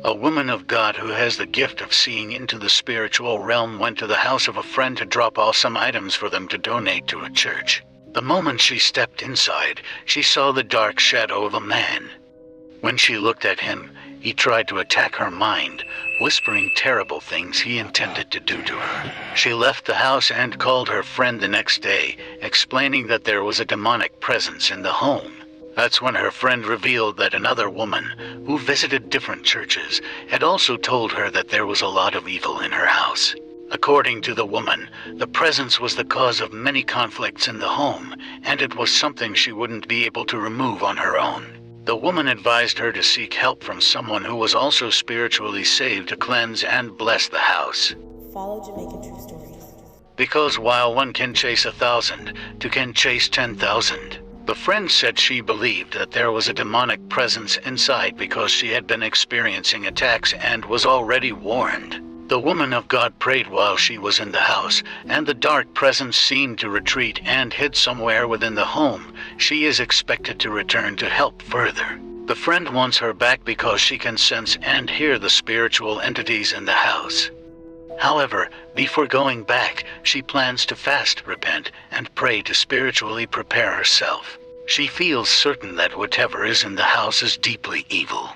A woman of God who has the gift of seeing into the spiritual realm went to the house of a friend to drop off some items for them to donate to a church. The moment she stepped inside, she saw the dark shadow of a man. When she looked at him, he tried to attack her mind, whispering terrible things he intended to do to her. She left the house and called her friend the next day, explaining that there was a demonic presence in the home. That's when her friend revealed that another woman, who visited different churches, had also told her that there was a lot of evil in her house. According to the woman, the presence was the cause of many conflicts in the home, and it was something she wouldn't be able to remove on her own. The woman advised her to seek help from someone who was also spiritually saved to cleanse and bless the house. Follow Jamaican True Stories. Because while one can chase 1,000, two can chase 10,000. The friend said she believed that there was a demonic presence inside because she had been experiencing attacks and was already warned. The woman of God prayed while she was in the house, and the dark presence seemed to retreat and hid somewhere within the home. She is expected to return to help further. The friend wants her back because she can sense and hear the spiritual entities in the house. However, before going back, she plans to fast, repent, and pray to spiritually prepare herself. She feels certain that whatever is in the house is deeply evil.